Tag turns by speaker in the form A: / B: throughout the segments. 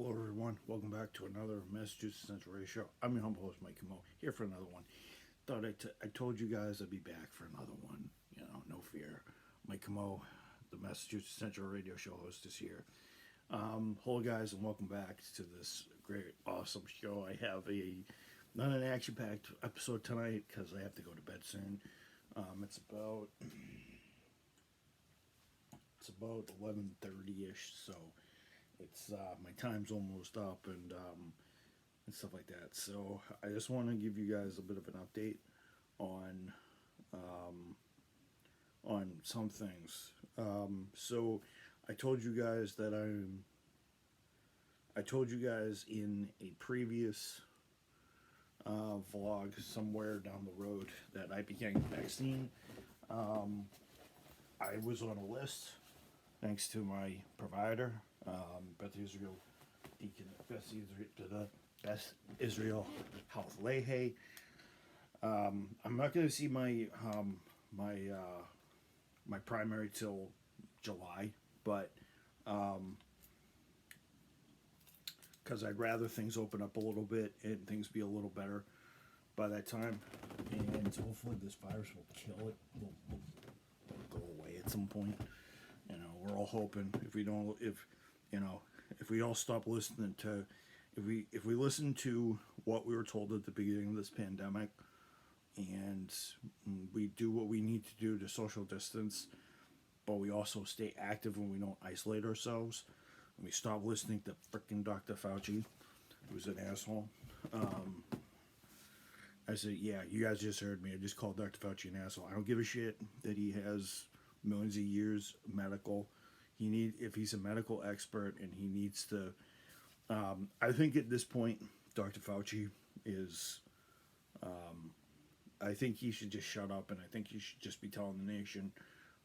A: Hello, everyone. Welcome back to another Massachusetts Central Radio Show. I'm your humble host, Mike Camo, here for another one. I told you guys I'd be back for another one. No fear. Mike Camo, the Massachusetts Central Radio Show host, is here. Hello, guys, and welcome back to this great, awesome show. I have not an action-packed episode tonight because I have to go to bed soon. It's about 11:30 ish, so it's my time's almost up and stuff like that. So I just want to give you guys a bit of an update on um, on some things. So I told you guys that I told you guys in a previous vlog somewhere down the road that I began the vaccine. Um, I was on a list thanks to my provider, Beth Israel Deacon, Beth Israel Health Leahy. I'm not going to see my primary till July, but because I'd rather things open up a little bit and things be a little better by that time, and hopefully this virus will kill it. Will go away at some point. We're all hoping if we all stop listening to, if we listen to what we were told at the beginning of this pandemic, and we do what we need to do to social distance, but we also stay active and we don't isolate ourselves, and we stop listening to freaking Dr. Fauci, who's an asshole. I said, yeah, you guys just heard me. I just called Dr. Fauci an asshole. I don't give a shit that he has millions of years medical. If he's a medical expert, and he needs to. I think at this point, Dr. Fauci is. I think he should just shut up, and I think he should just be telling the nation.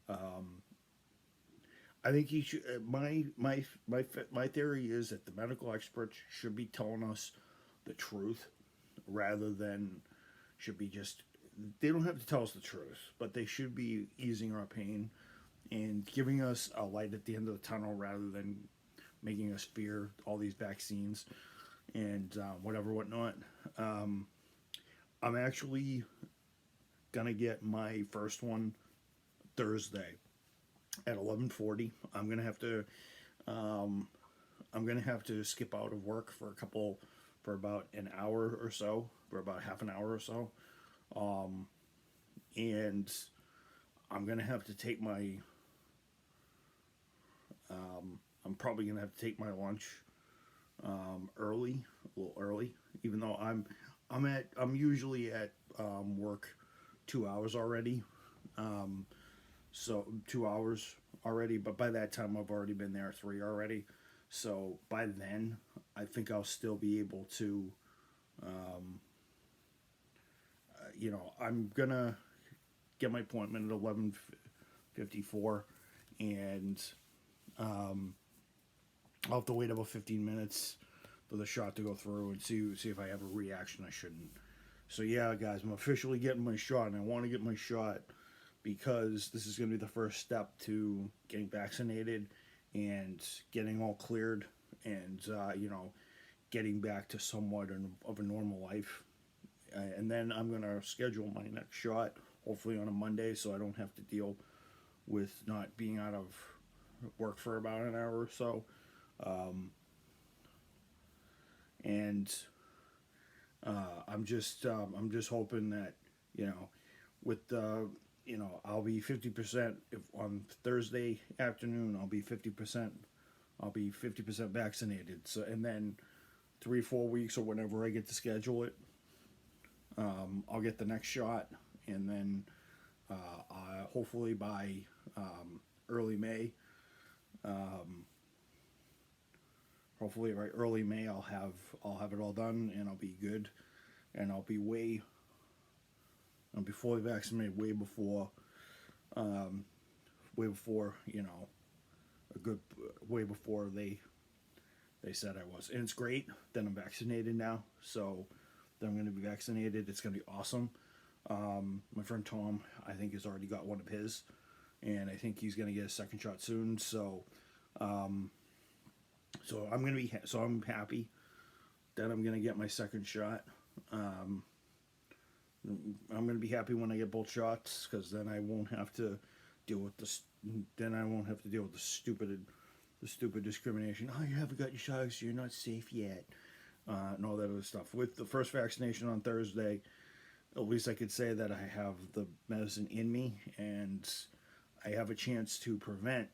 A: I think he should. My theory is that the medical experts should be telling us the truth, rather than should be just. They don't have to tell us the truth, but they should be easing our pain and giving us a light at the end of the tunnel, rather than making us fear all these vaccines and whatnot. I'm actually gonna get my first one Thursday at 11:40. I'm gonna have to skip out of work for about an hour or so, for about half an hour or so, and I'm gonna have to take my. I'm probably gonna have to take my lunch early, a little early, even though I'm usually at work 2 hours already. So 2 hours already, but by that time I've already been there 3 already. So by then, I think I'll still be able to. I'm gonna get my appointment at 11:54, and I'll have to wait about 15 minutes for the shot to go through and see if I have a reaction I shouldn't. So yeah, guys, I'm officially getting my shot, and I want to get my shot because this is going to be the first step to getting vaccinated and getting all cleared, and getting back to somewhat of a normal life. And then I'm going to schedule my next shot, hopefully on a Monday, so I don't have to deal with not being out of work for about an hour or so. And I'm just hoping that with I'll be 50%. If on Thursday afternoon I'll be 50%. I'll be 50% vaccinated. So, and then 3-4 weeks or whenever I get to schedule it, I'll get the next shot, and then hopefully by early May. Hopefully by early May I'll have it all done, and I'll be good, and I'll be fully vaccinated a good way before they said I was. And it's great that I'm vaccinated now, so that I'm going to be vaccinated. It's going to be awesome. My friend Tom, I think, has already got one of his, and I think he's going to get a second shot soon. So So I'm happy that I'm gonna get my second shot. Um, I'm gonna be happy when I get both shots because then I won't have to deal with this. Then I won't have to deal with the stupid discrimination. Oh, you haven't got your shots, so you're not safe yet, and all that other stuff. With the first vaccination on Thursday, at least I could say that I have the medicine in me and I have a chance to prevent.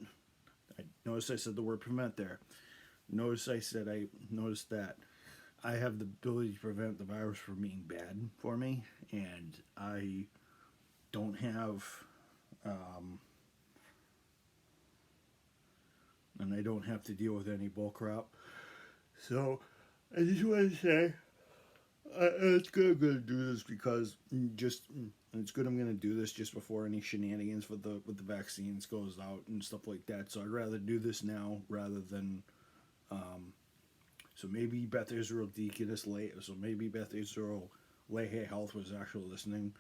A: I notice I said the word prevent there. I noticed that I have the ability to prevent the virus from being bad for me, and I don't have, um, and I don't have to deal with any bull crap. So I just want to say, it's good I'm going to do this because it's good I'm going to do this just before any shenanigans with the vaccines goes out and stuff like that. So I'd rather do this now rather than. Um, so maybe Beth Israel Deaconess late. So maybe Beth Israel Leahy Health was actually listening,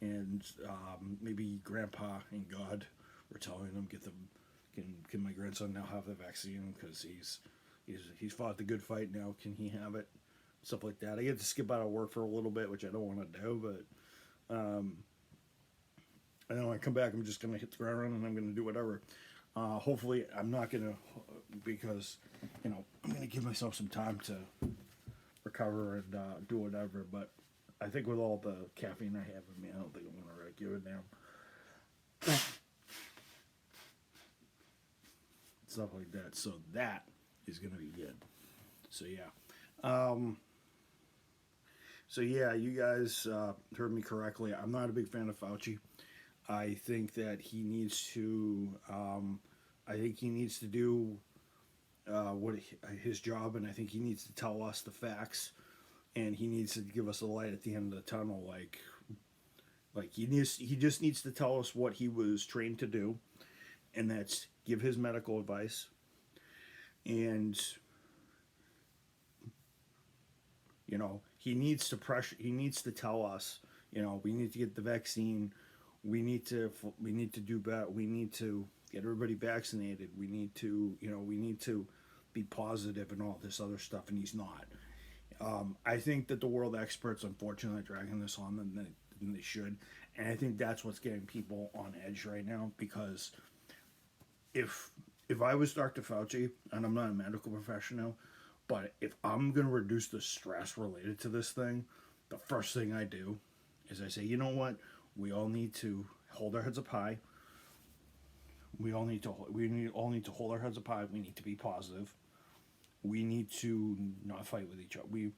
A: and maybe Grandpa and God were telling them can my grandson now have the vaccine because he's fought the good fight now. Can he have it? Stuff like that. I get to skip out of work for a little bit, which I don't want to do, but and then when I come back, I'm just gonna hit the ground running and I'm gonna do whatever. Hopefully, I'm not gonna because I'm gonna give myself some time to recover and do whatever. But I think with all the caffeine I have in me, I don't think I'm gonna really give it down. Stuff like that. So that is gonna be good. So yeah. So yeah, you guys heard me correctly. I'm not a big fan of Fauci. I think that he needs to. I think he needs to do his job, and I think he needs to tell us the facts, and he needs to give us a light at the end of the tunnel. He just needs to tell us what he was trained to do, and that's give his medical advice, and he needs to tell us, we need to get the vaccine, we need to do better, we need to get everybody vaccinated, we need to be positive and all this other stuff, and he's not. I think that the world experts unfortunately are dragging this on than they should, and I think that's what's getting people on edge right now, because if I was Dr. Fauci, and I'm not a medical professional, but if I'm going to reduce the stress related to this thing, the first thing I do is I say, you know what? We all need to hold our heads up high. We all need to hold our heads up high. We need to be positive. We need to not fight with each other. We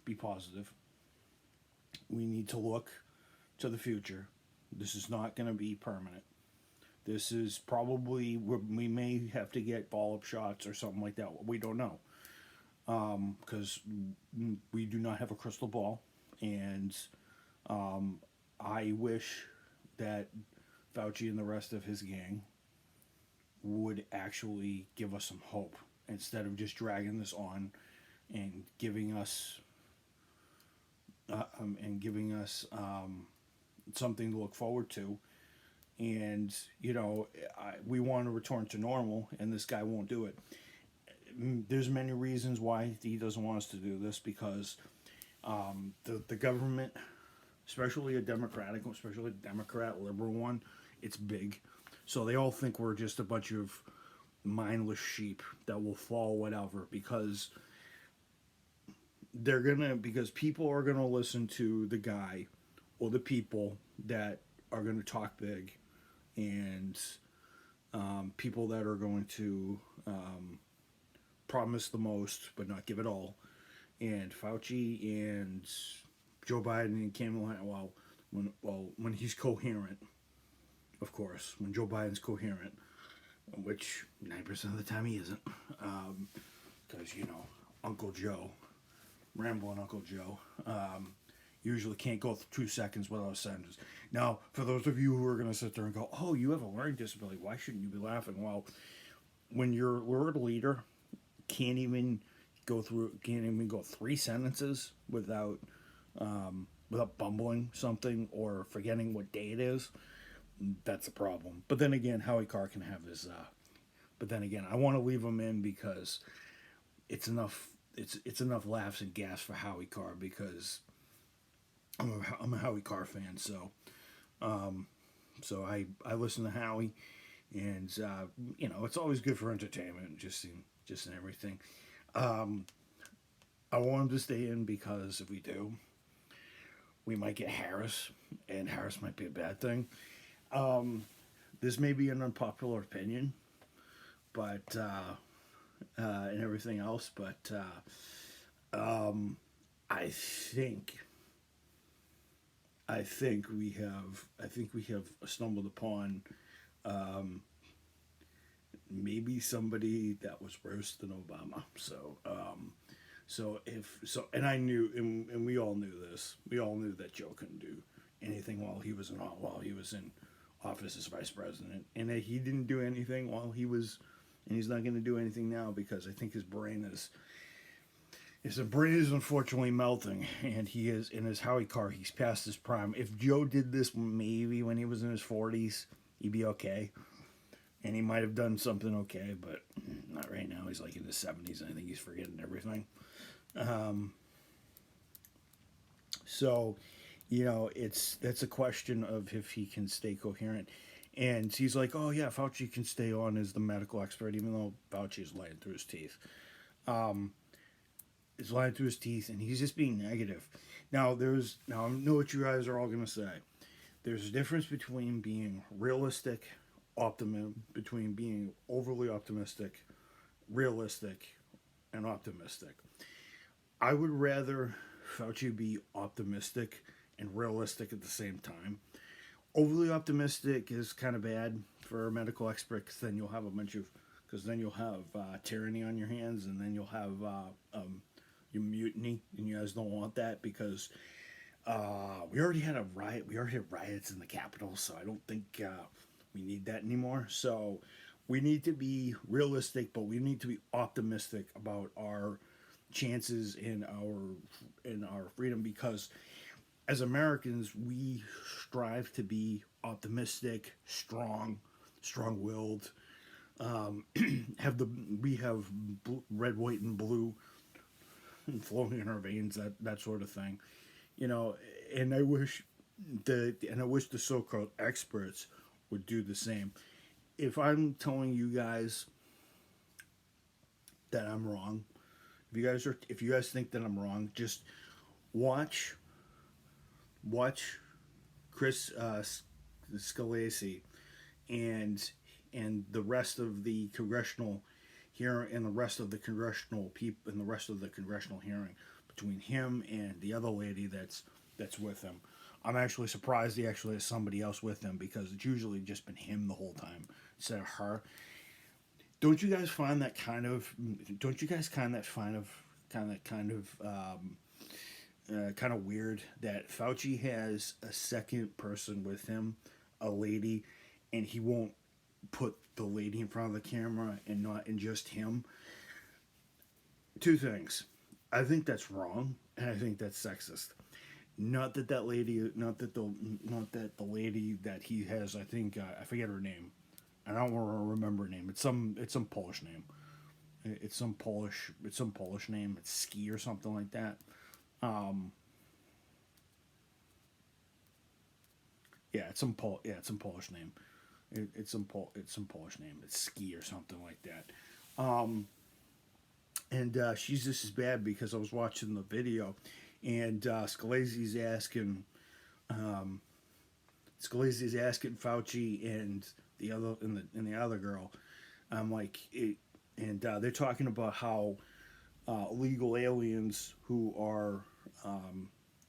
A: be positive. We need to look to the future. This is not going to be permanent. This is probably, we may have to get follow-up shots or something like that. We don't know. Because we do not have a crystal ball, and I wish that Fauci and the rest of his gang would actually give us some hope instead of just dragging this on and giving us something to look forward to. And we want to return to normal, and this guy won't do it. There's many reasons why he doesn't want us to do this, because the government, especially a Democrat liberal one, it's big. So they all think we're just a bunch of mindless sheep that will fall whatever, because people are gonna listen to the guy or the people that are gonna talk big, and people that are going to promise the most but not give it all. And Fauci and Joe Biden and Kamala, when he's coherent, of course, when Joe Biden's coherent, which 9% of the time he isn't, because Uncle Joe, rambling Uncle Joe, usually can't go 2 seconds without a sentence. Now, for those of you who are going to sit there and go, "Oh, you have a learning disability, why shouldn't you be laughing?" Well, when your world leader can't even go 3 sentences without bumbling something or forgetting what day it is, that's a problem. But then again, Howie Carr can have his. But then again, I want to leave him in because it's enough laughs and gas for Howie Carr because I'm a Howie Carr fan. So I listen to Howie, and it's always good for entertainment, just in everything. Um, I want him to stay in because if we do, we might get Harris, and Harris might be a bad thing. Um, this may be an unpopular opinion, but and everything else, but I think I think we have stumbled upon um, maybe somebody that was worse than Obama. And I knew, and we all knew this. We all knew that Joe couldn't do anything while he was in office as vice president, and that he didn't do anything while he was, and he's not going to do anything now because I think his brain is unfortunately melting, and he is in his Howie Carr. He's past his prime. If Joe did this maybe when he was in his 40s, he'd be okay, and he might have done something okay, but not right now. He's like in his 70s, and I think he's forgetting everything. Um, so, that's a question of if he can stay coherent. And he's like, oh yeah, Fauci can stay on as the medical expert, even though Fauci is lying through his teeth. Um, is lying through his teeth, and he's just being negative. Now I know what you guys are all gonna say. There's a difference between being realistic, between being overly optimistic, realistic, and optimistic. I would rather Fauci be optimistic and realistic at the same time. Overly optimistic is kind of bad for a medical expert because then you'll have tyranny on your hands, and then you'll have your mutiny, and you guys don't want that because we already had a riot. We already had riots in the Capitol, so I don't think we need that anymore. So we need to be realistic, but we need to be optimistic about our chances in our freedom because as Americans we strive to be optimistic, strong-willed. Um, we have red, white, and blue flowing in our veins, that sort of thing, And I wish the so-called experts would do the same. If I'm telling you guys that I'm wrong, if you guys think that I'm wrong, just watch Chris Scalise and the rest of the congressional here and the rest of the congressional people and the rest of the congressional hearing between him and the other lady that's with him. I'm actually surprised he actually has somebody else with him because it's usually just been him the whole time instead of her. Don't you guys find that kind of? Don't you guys find that kind of weird that Fauci has a second person with him, a lady, and he won't put the lady in front of the camera and just him? Two things. I think that's wrong, and I think that's sexist. Not that the lady that he has. I think I forget her name. I don't remember her name. It's some Polish name. It's some Polish name. It's Ski or something like that. Um, yeah, it's some Polish name. It's some Polish name. It's Ski or something like that. And she's just as bad because I was watching the video, and Scalise's asking Fauci and the other girl. I'm like, they're talking about how illegal aliens who are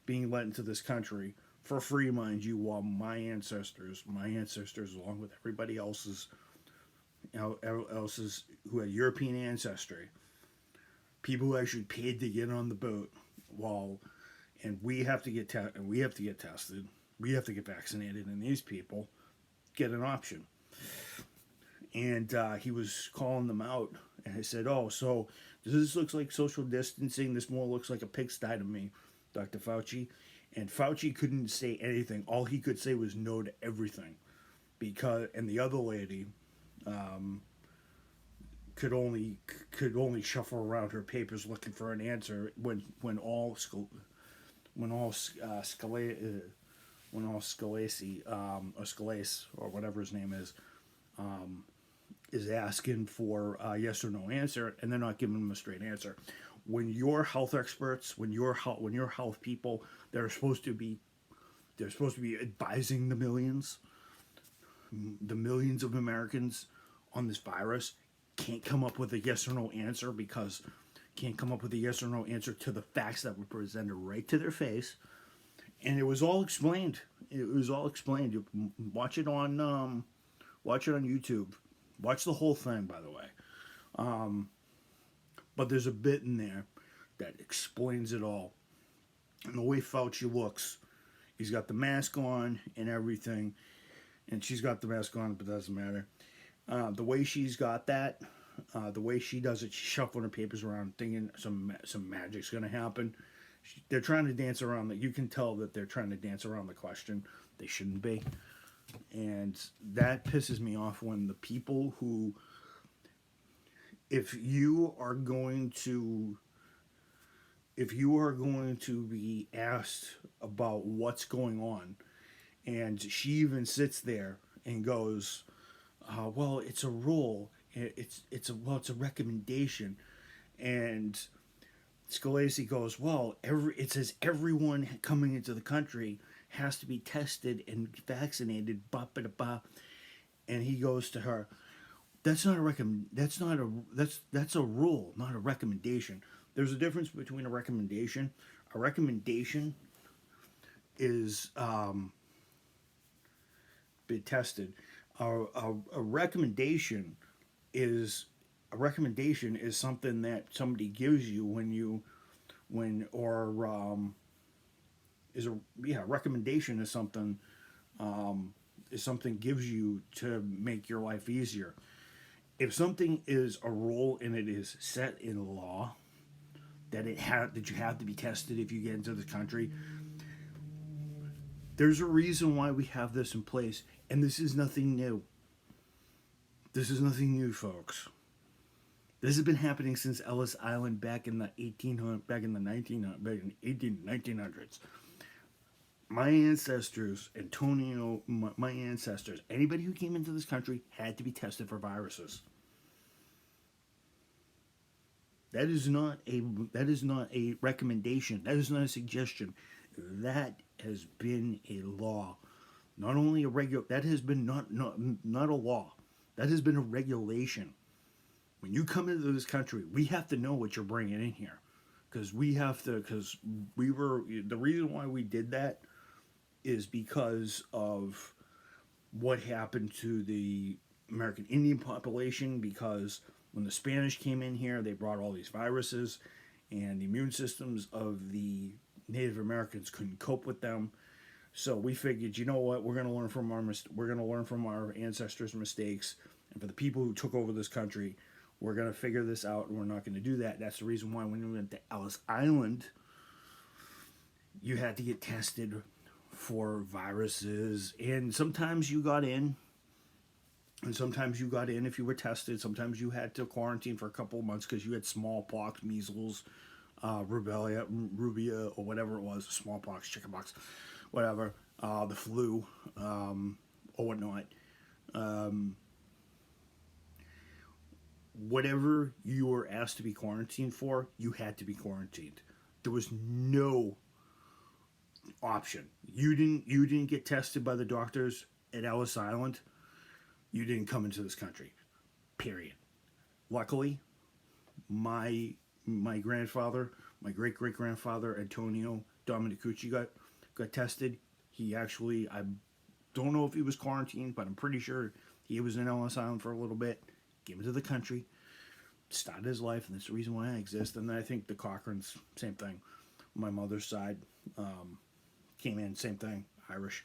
A: being let into this country for free, mind you, while my ancestors, along with everybody else's, who had European ancestry, people who actually paid to get on the boat, and we have to get tested, we have to get vaccinated, and these people get an option. And he was calling them out, and I said, "Oh, so this looks like social distancing. This more looks like a pigsty to me, Dr. Fauci." And Fauci couldn't say anything. All he could say was no to everything, and the other lady, could only shuffle around her papers looking for an answer when all when all when all Scalesi or Scalase or whatever his name is asking for a yes or no answer, and they're not giving them a straight answer. When your health experts, when your health people, they're supposed to be advising the millions of Americans on this virus, can't come up with a yes or no answer because can't come up with a yes or no answer to the facts that were presented right to their face, and it was all explained. It was all explained. You watch it on YouTube. Watch the whole thing, by the way. But there's a bit in there that explains it all. And the way Fauci looks, he's got the mask on and everything, and she's got the mask on, but it doesn't matter. The way she's got that, the way she does it, she's shuffling her papers around, thinking some magic's gonna happen. They're trying to dance around that. You can tell that they're trying to dance around the question. They shouldn't be, and that pisses me off when the people who, if you are going to be asked about what's going on, and she even sits there and goes, well, it's a rule. It's a recommendation, and Scalesi goes, well, it says everyone coming into the country has to be tested and vaccinated, and he goes to her, that's a rule, not a recommendation. There's a difference between a recommendation. A recommendation is be tested. A recommendation is something that somebody gives you recommendation is something gives you to make your life easier. If something is a rule and it is set in law that you have to be tested if you get into the country, there's a reason why we have this in place, and this is nothing new. This is nothing new, folks. This has been happening since Ellis Island back in the 1900s. My ancestors, anybody who came into this country had to be tested for viruses. That is not a recommendation. That is not a suggestion. That has been a law. Not only that has been not a law. That has been a regulation. When you come into this country, we have to know what you're bringing in here, because the reason why we did that is because of what happened to the American Indian population, because when the Spanish came in here, they brought all these viruses, and the immune systems of the Native Americans couldn't cope with them. So we figured, you know what, we're going to learn from our ancestors' mistakes, and for the people who took over this country, we're going to figure this out, and we're not going to do that. That's the reason why when we went to Ellis Island, you had to get tested for viruses, and sometimes you got in, if you were tested. Sometimes you had to quarantine for a couple of months because you had smallpox, measles, rubella, or whatever it was, smallpox, chickenpox, whatever, the flu, or whatnot. Whatever you were asked to be quarantined for, you had to be quarantined. There was no option. You didn't get tested by the doctors at Ellis Island. You didn't come into this country. Period. Luckily, my grandfather, my great-great-grandfather, Antonio Dominicucci, got tested. He actually, I don't know if he was quarantined, but I'm pretty sure he was in Ellis Island for a little bit. Came into the country, started his life, and that's the reason why I exist. And then I think the Cochrans, same thing. My mother's side came in, same thing, Irish.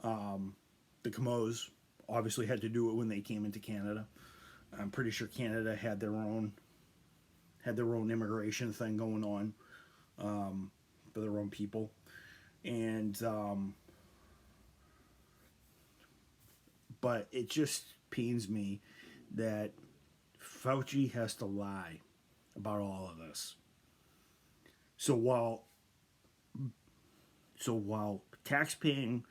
A: The Camos obviously had to do it when they came into Canada. I'm pretty sure Canada had their own immigration thing going on for their own people, and but it just pains me that Fauci has to lie about all of this. So while tax-paying,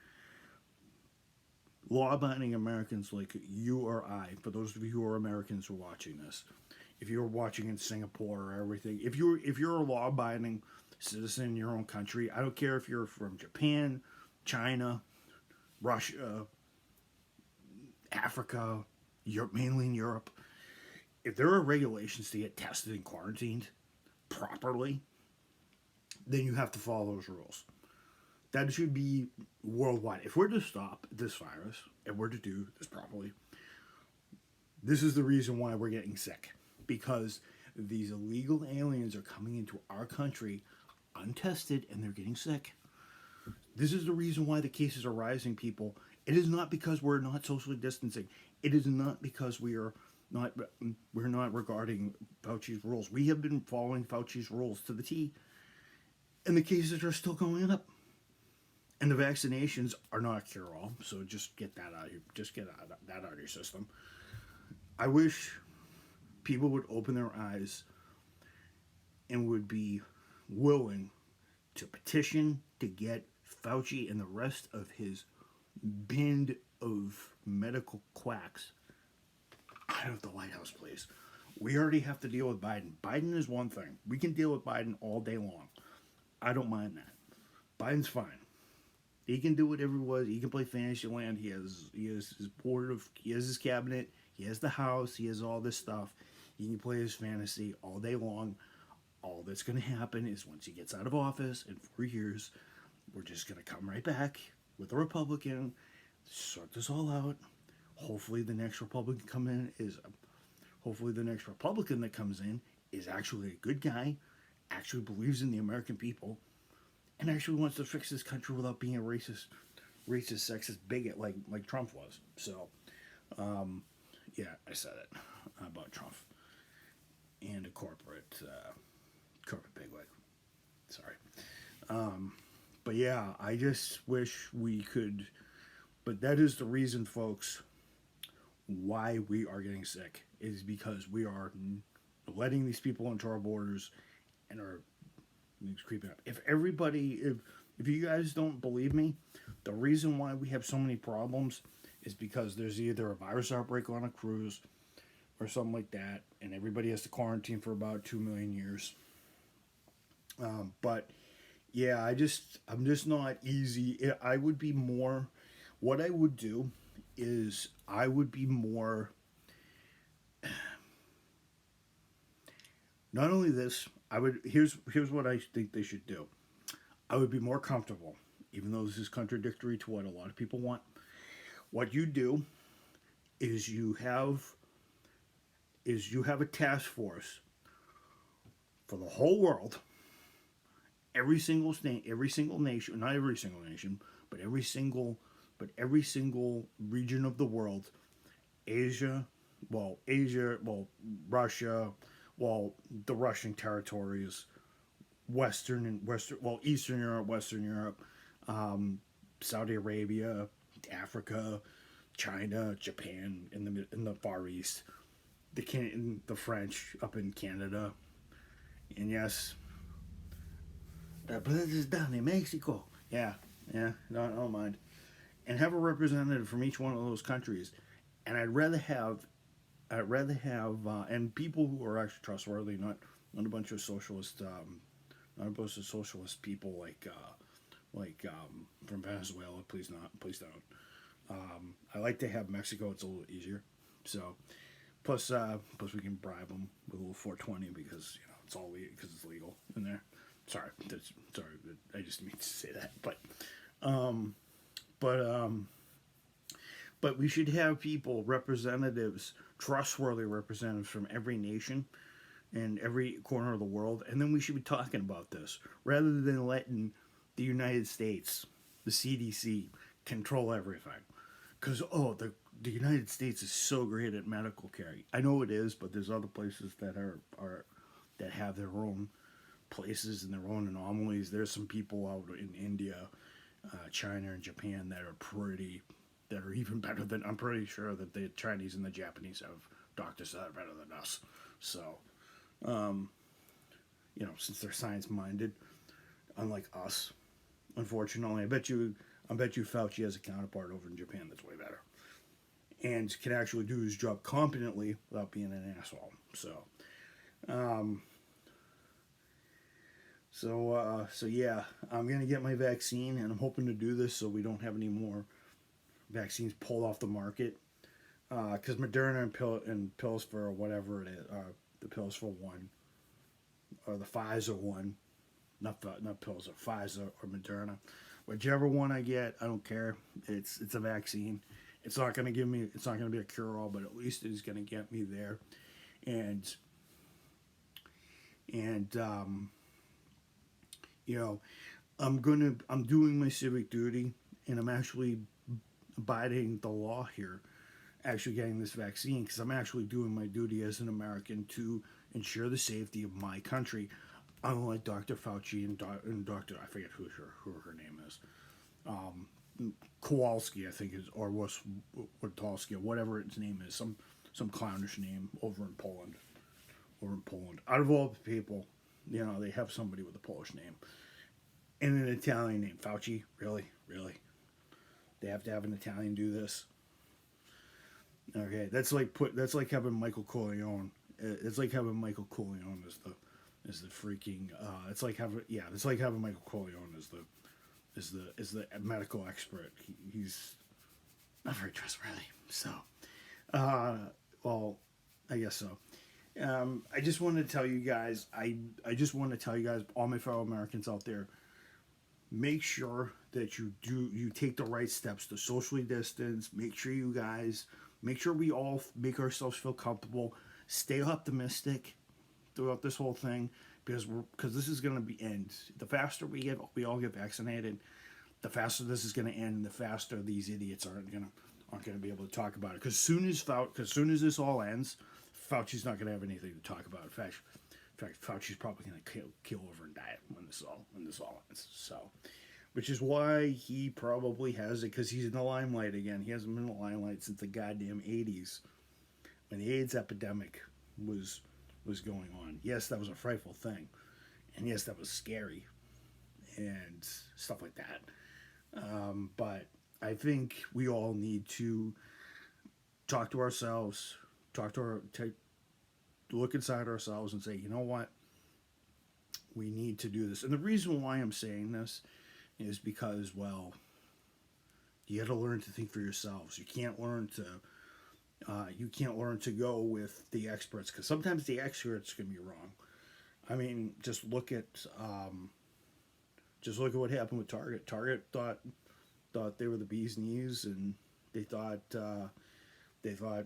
A: law-abiding Americans like you or I, for those of you who are Americans who are watching this, if you're watching in Singapore or everything, if you're a law-abiding citizen in your own country, I don't care if you're from Japan, China, Russia, Africa, Europe, mainly in Europe, if there are regulations to get tested and quarantined properly, then you have to follow those rules. That should be worldwide. If we're to stop this virus and we're to do this properly, this is the reason why we're getting sick. Because these illegal aliens are coming into our country untested and they're getting sick. This is the reason why the cases are rising, people. It is not because we're not socially distancing. It is not because we're not regarding Fauci's rules. We have been following Fauci's rules to the T, and the cases are still going up. And the vaccinations are not a cure-all, so just get that out of that out of your system. I wish people would open their eyes and would be willing to petition to get Fauci and the rest of his band of medical quacks out of the White House, please. We already have to deal with Biden. Biden is one thing. We can deal with Biden all day long. I don't mind that. Biden's fine. He can do whatever he was. He can play Fantasyland. He has his board of, he has his cabinet. He has the House. He has all this stuff. He can play his fantasy all day long. All that's going to happen is once he gets out of office in 4 years, we're just going to come right back with a Republican, sort this all out. Hopefully the next Republican that comes in is actually a good guy, actually believes in the American people, and actually wants to fix this country without being a racist, sexist bigot like Trump was. So, yeah, I said it about Trump and a corporate bigwig. Sorry. But yeah, I just wish we could. But that is the reason, folks, why we are getting sick, is because we are letting these people into our borders and are creeping up. If you guys don't believe me, the reason why we have so many problems is because there's either a virus outbreak on a cruise or something like that, and everybody has to quarantine for about 2 million years. But yeah, I'm just not easy. I would be more. What I would do is I would be more. Not only this, here's what I think they should do. I would be more comfortable, even though this is contradictory to what a lot of people want. What you do is you have a task force for the whole world, every single state, every single nation, not every single nation, but every single region of the world, Russia, the Russian territories, Eastern Europe, Western Europe, Saudi Arabia, Africa, China, Japan, in the Far East, the French up in Canada, and yes, the brothers down in Mexico. Yeah, don't mind. And have a representative from each one of those countries. And I'd rather have and people who are actually trustworthy, not a bunch of socialist, people like from Venezuela. Please don't. I like to have Mexico. It's a little easier. So, plus we can bribe them with a little 420 because it's all because it's legal in there. Sorry, I just mean to say that, but we should have representatives, trustworthy representatives from every nation and every corner of the world, and then we should be talking about this rather than letting the United States, the CDC, control everything. Because the United States is so great at medical care. I know it is, but there's other places that that have their own places and their own anomalies. There's some people out in India, China, and Japan that are even better than. I'm pretty sure that the Chinese and the Japanese have doctors that are better than us. So, since they're science minded, unlike us, unfortunately, I bet you Fauci has a counterpart over in Japan that's way better and can actually do his job competently without being an asshole. So yeah, I'm gonna get my vaccine, and I'm hoping to do this so we don't have any more vaccines pulled off the market. Because Moderna and pills for whatever it is, the pills for one, or the Pfizer one, not pills, or Pfizer or Moderna, whichever one I get, I don't care. It's a vaccine. It's not gonna give me. It's not gonna be a cure all, but at least it's gonna get me there, and and you know, I'm doing my civic duty, and I'm actually abiding the law here, actually getting this vaccine, because I'm actually doing my duty as an American to ensure the safety of my country, unlike Dr. Fauci and Dr. I forget who her name is, Kowalski, I think is, or was Wojtalski, or whatever its name is, some clownish name over in Poland. Out of all the people, they have somebody with a Polish name and an Italian name. Fauci, really? They have to have an Italian do this. Okay, that's like having Michael Corleone. It's like having Michael Corleone as the freaking. It's like having Michael Corleone as the medical expert. He's not very trustworthy. So, well, I guess so. I just wanted to tell you guys. I just want to tell you guys, all my fellow Americans out there, make sure that you take the right steps to socially distance. Make sure we all make ourselves feel comfortable. Stay optimistic throughout this whole thing, because this is going to end. The faster we all get vaccinated, the faster this is going to end. The faster these idiots aren't going to be able to talk about it. Because soon as this all ends, Fauci's not going to have anything to talk about. In fact, Fauci's probably going to kill over and die when this all ends. So, which is why he probably has it, because he's in the limelight again. He hasn't been in the limelight since the goddamn 80s, when the AIDS epidemic was going on. Yes, that was a frightful thing, and yes, that was scary and stuff like that. But I think we all need to talk to ourselves, look inside ourselves and say, you know what? We need to do this. And the reason why I'm saying this is because, well, you got to learn to think for yourselves. You can't learn to go with the experts, because sometimes the experts can be wrong. I mean, just look at what happened with Target. Target thought they were the bee's knees, and they thought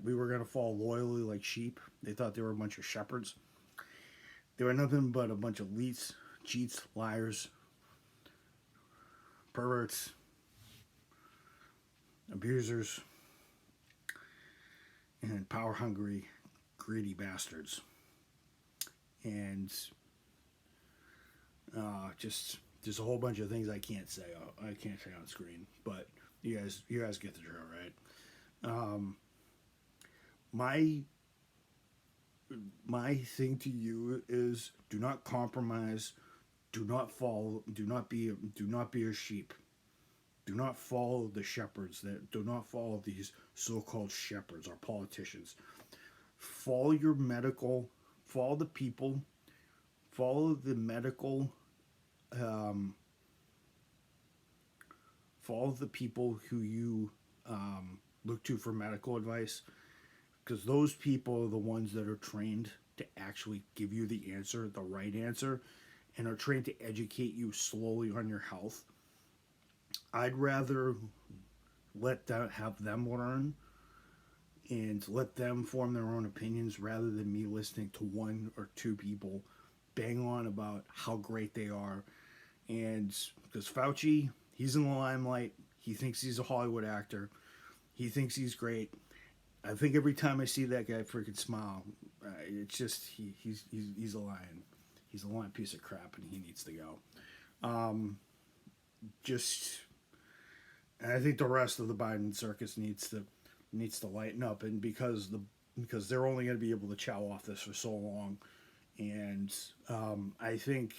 A: we were going to fall loyally like sheep. They thought they were a bunch of shepherds. They were nothing but a bunch of leets, cheats, liars, perverts, abusers, and power-hungry, greedy bastards. And just a whole bunch of things I can't say on screen. But you guys get the drill, right? My thing to you is, do not compromise, do not be a sheep. Do not follow the shepherds. Do not follow these so-called shepherds or politicians. Follow the medical, follow the people who you look to for medical advice, because those people are the ones that are trained to actually give you the right answer, and are trained to educate you slowly on your health. I'd rather have them learn and let them form their own opinions, rather than me listening to one or two people bang on about how great they are. And because Fauci, he's in the limelight, he thinks he's a Hollywood actor, he thinks he's great. I think every time I see that guy freaking smile, it's just he's a lion. He's a lion piece of crap, and he needs to go. And I think the rest of the Biden circus needs to lighten up. And because because they're only going to be able to chow off this for so long. And I think,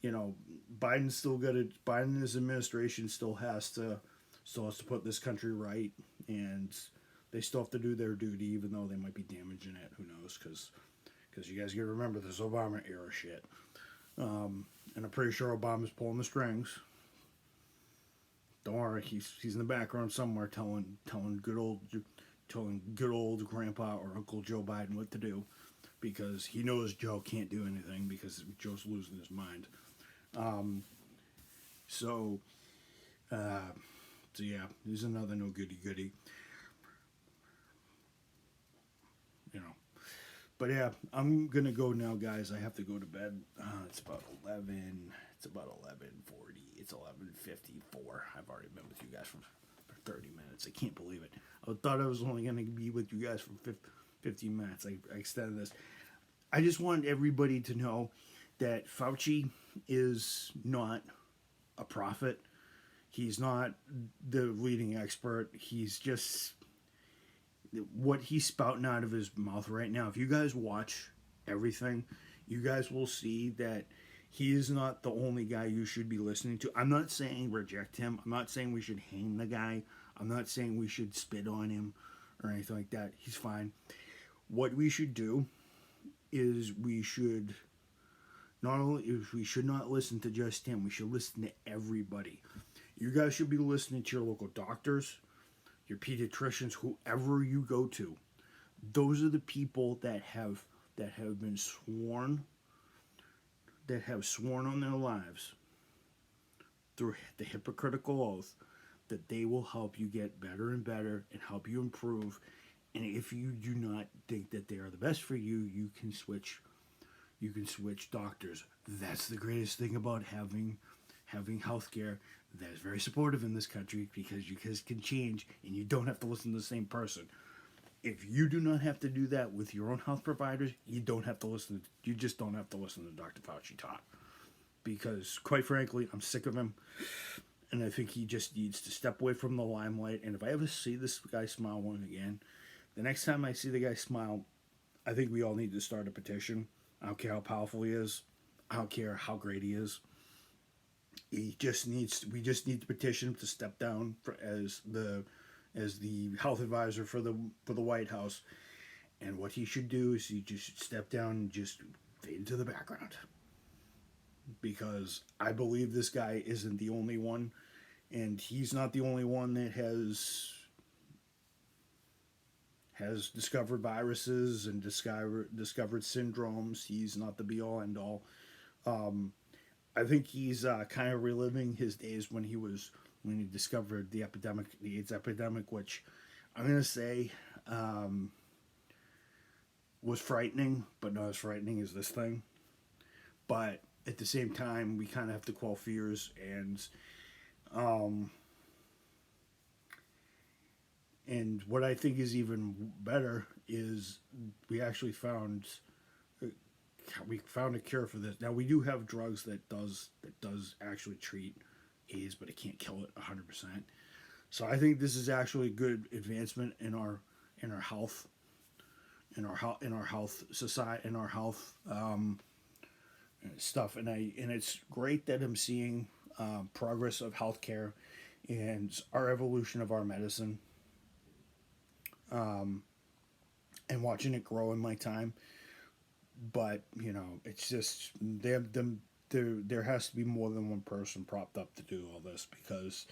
A: you know, Biden's still got to. Biden and his administration still has to put this country right, and they still have to do their duty, even though they might be damaging it. Who knows? Because you guys got to remember this Obama era shit. And I'm pretty sure Obama's pulling the strings. Don't worry, he's in the background somewhere telling good old Grandpa or Uncle Joe Biden what to do, because he knows Joe can't do anything because Joe's losing his mind. So yeah, he's another no goody. You know. But yeah, I'm gonna go now, guys. I have to go to bed. It's about 11. It's about 11:40. It's 11:54. I've already been with you guys for 30 minutes. I can't believe it. I thought I was only gonna be with you guys for 15 minutes. I extended this. I just want everybody to know that Fauci is not a prophet. He's not the leading expert. He's just what he's spouting out of his mouth right now. If you guys watch everything, you guys will see that he is not the only guy you should be listening to. I'm not saying reject him. I'm not saying we should hang the guy. I'm not saying we should spit on him or anything like that. He's fine. What we should do is we should not listen to just him. We should listen to everybody. You guys should be listening to your local doctors, your pediatricians, whoever you go to. Those are the people that have been sworn, that have sworn on their lives through the hypocritical oath that they will help you get better and better and help you improve. And if you do not think that they are the best for you, you can switch doctors. That's the greatest thing about having healthcare that is very supportive in this country, because you guys can change and you don't have to listen to the same person. If you do not have to do that with your own health providers, you just don't have to listen to Dr. Fauci talk. Because quite frankly, I'm sick of him, and I think he just needs to step away from the limelight. And if I ever see this guy smile one again, the next time I see the guy smile, I think we all need to start a petition. I don't care how powerful he is. I don't care how great he is. We just need to petition him to step down as the health advisor for the White House. And what he should do is he just should step down and just fade into the background. Because I believe this guy isn't the only one, and he's not the only one that has discovered viruses and discovered syndromes. He's not the be all end all. I think he's kind of reliving his days when he discovered the AIDS epidemic, which I'm gonna say was frightening, but not as frightening as this thing. But at the same time, we kind of have to quell fears, and what I think is even better is we actually found a cure for this. Now, we do have drugs that does actually treat AIDS, but it can't kill it 100%. So I think this is actually a good advancement in our health, in our health society, in our health stuff. And it's great that I'm seeing progress of healthcare and our evolution of our medicine, and watching it grow in my time. But it's just there has to be more than one person propped up to do all this, because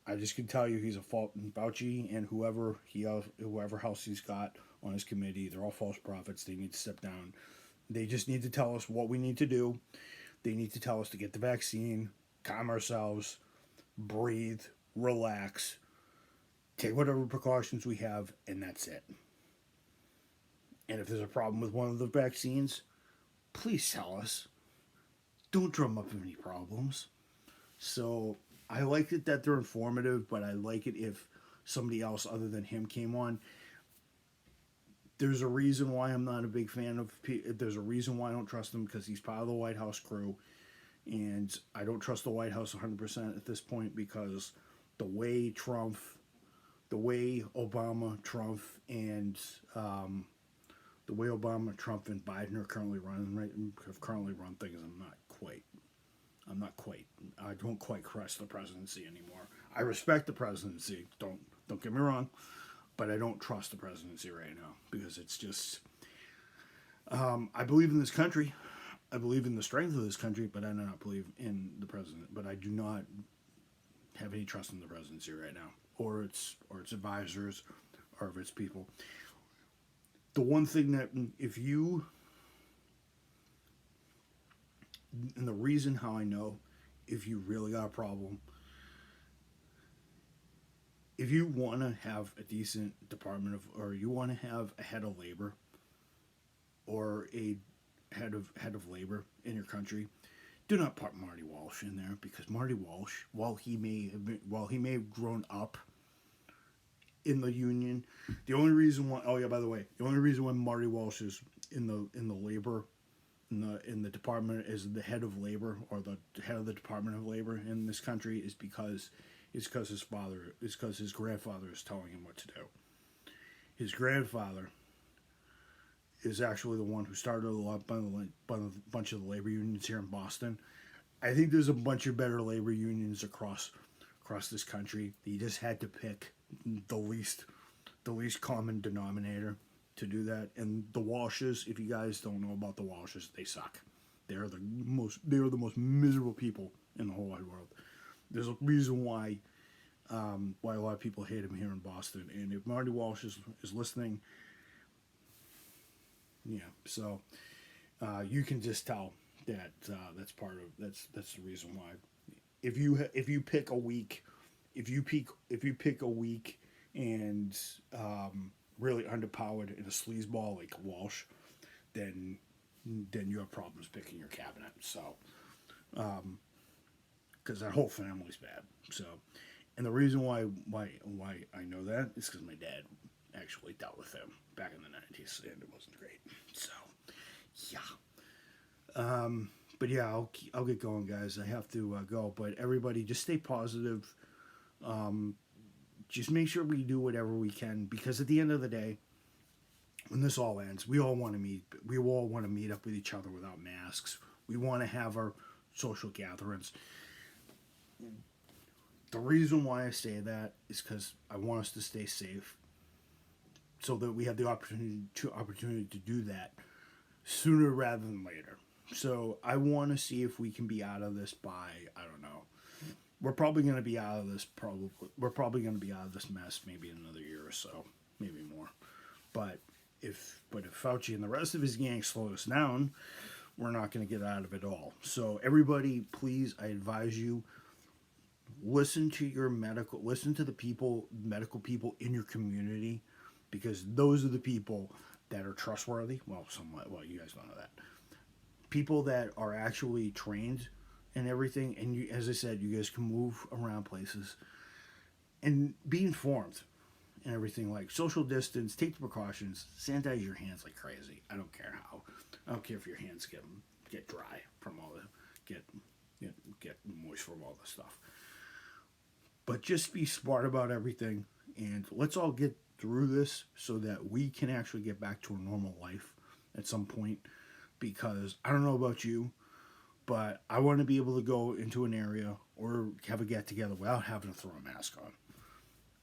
A: I just can tell you he's a fault. Fauci and whoever else he's got on his committee, they're all false prophets. They need to step down. They just need to tell us what we need to do. They need to tell us to get the vaccine, calm ourselves, breathe, relax, take whatever precautions we have, and that's it. And if there's a problem with one of the vaccines, please tell us. Don't drum up any problems. So I like it that they're informative, but I like it if somebody else other than him came on. There's a reason why I'm not a big fan of. There's a reason why I don't trust him, because he's part of the White House crew, and I don't trust the White House 100% at this point, because the way Trump the way Obama, Trump, and the way Obama, Trump, and Biden are currently running, right, have currently run things, I'm not quite. I don't quite trust the presidency anymore. I respect the presidency. Don't get me wrong, but I don't trust the presidency right now because it's just. I believe in this country. I believe in the strength of this country, but I do not believe in the president. But I do not have any trust in the presidency right now, or its advisors, or of its people. The one thing that if you and the reason how I know if you really got a problem, if you want to have a decent department of, or you want to have a head of labor, or a head of labor in your country, do not put Marty Walsh in there because Marty Walsh, while he may have grown up in the union, the only reason why by the way, the only reason why Marty Walsh is in the labor in the department is the head of labor or the head of the Department of Labor in this country is because his grandfather is telling him what to do. His grandfather is actually the one who started a bunch of the labor unions here in Boston. I think there's a bunch of better labor unions across this country. He just had to pick the least common denominator to do that. And the Walshes, if you guys don't know about the Walshes, they suck. They are the most miserable people in the whole wide world. There's a reason why a lot of people hate him here in Boston. And if Marty Walsh is listening, yeah, so you can just tell that that's the reason why. If you pick a week, if you pick a week and really underpowered in a sleazeball like Walsh, then you have problems picking your cabinet. So, because that whole family's bad. So, and the reason why I know that is because my dad actually dealt with him back in the 90s, and it wasn't great. So, yeah. But yeah, I'll get going, guys. I have to go. But everybody, just stay positive. Just make sure we do whatever we can, because at the end of the day, when this all ends, we all want to meet. We all want to meet up with each other without masks. We want to have our social gatherings. The reason why I say that is because I want us to stay safe, so that we have the opportunity to do that sooner rather than later. So I want to see if we can be out of this by, I don't know. We're probably going to be out of this. We're probably going to be out of this mess maybe in another year or so, maybe more. But if Fauci and the rest of his gang slow us down, we're not going to get out of it all. So everybody, please, I advise you, listen to the medical people in your community, because those are the people that are trustworthy. Well, somewhat. Well, you guys don't know that. People that are actually trained and everything, and you, as I said, you guys can move around places and be informed and everything, like social distance, take the precautions, sanitize your hands like crazy. I don't care how. I don't care if your hands get dry from all the get moist from all the stuff. But just be smart about everything, and let's all get through this so that we can actually get back to a normal life at some point. Because I don't know about you, but I want to be able to go into an area or have a get together without having to throw a mask on.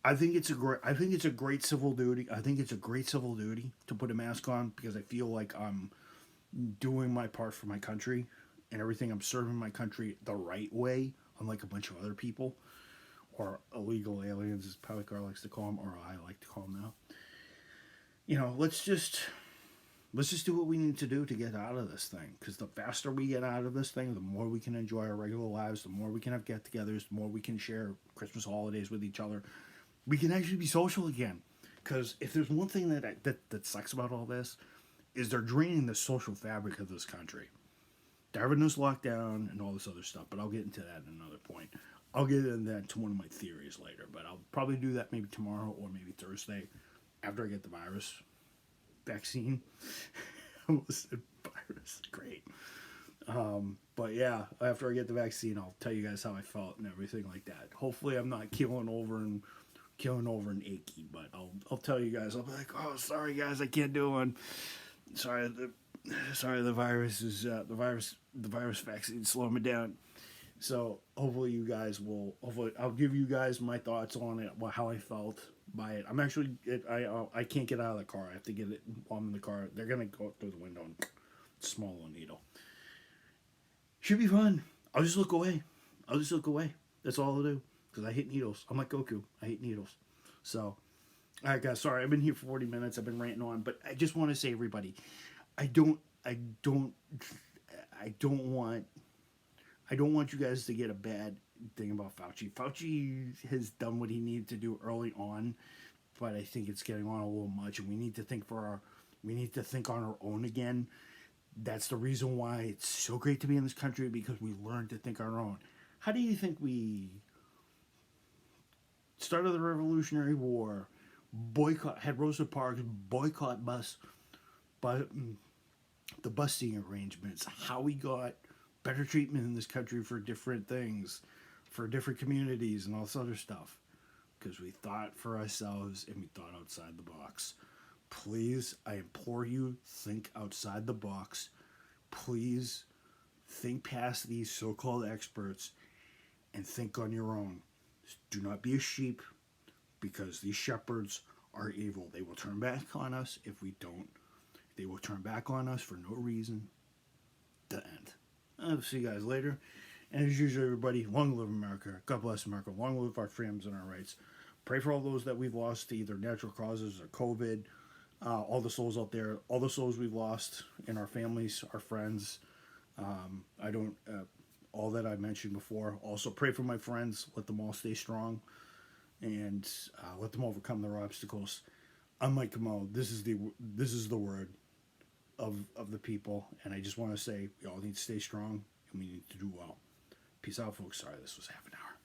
A: I think it's a great civil duty. I think it's a great civil duty to put a mask on, because I feel like I'm doing my part for my country and everything. I'm serving my country the right way, unlike a bunch of other people, or illegal aliens, as Pelicar likes to call them, or I like to call them now. You know, let's just do what we need to do to get out of this thing. Because the faster we get out of this thing, the more we can enjoy our regular lives, the more we can have get-togethers, the more we can share Christmas holidays with each other. We can actually be social again. Because if there's one thing that sucks about all this, is they're draining the social fabric of this country. They're having this lockdown and all this other stuff, but I'll get into that at another point. I'll get into that to one of my theories later, but I'll probably do that maybe tomorrow or maybe Thursday after I get the vaccine. I almost said virus. Great. But yeah, after I get the vaccine, I'll tell you guys how I felt and everything like that. Hopefully I'm not keeling over and killing over and achy. But I'll tell you guys. I'll be like, oh, sorry guys, I can't do one. Sorry, the virus is the virus vaccine slowing me down. So hopefully you guys will. Hopefully I'll give you guys my thoughts on it, how I felt by it. I'm actually I can't get out of the car. I have to get it while I'm in the car. They're gonna go through the window and small little needle. Should be fun. I'll just look away. That's all I'll do because I hate needles. I'm like Goku. I hate needles. So, all right, guys. Sorry, I've been here for 40 minutes. I've been ranting on, but I just want to say, everybody, I don't want you guys to get a bad thing about Fauci. Fauci has done what he needed to do early on, but I think it's getting on a little much, and we need to think on our own again. That's the reason why it's so great to be in this country, because we learn to think on our own. How do you think we started the Revolutionary War, had Rosa Parks boycott the busing arrangements, how we got better treatment in this country for different things, for different communities and all this other stuff? Because we thought for ourselves and we thought outside the box. Please, I implore you, think outside the box. Please think past these so-called experts and think on your own. Do not be a sheep, because these shepherds are evil. They will turn back on us if we don't. They will turn back on us for no reason. The end. I'll see you guys later. And as usual, everybody, long live America. God bless America. Long live our freedoms and our rights. Pray for all those that we've lost to either natural causes or COVID. All the souls out there, all the souls we've lost in our families, our friends. All that I mentioned before. Also pray for my friends. Let them all stay strong, and let them overcome their obstacles. I'm Mike Camo. This is the word of the people, and I just want to say we all need to stay strong and we need to do well. Peace out, folks. Sorry, this was half an hour.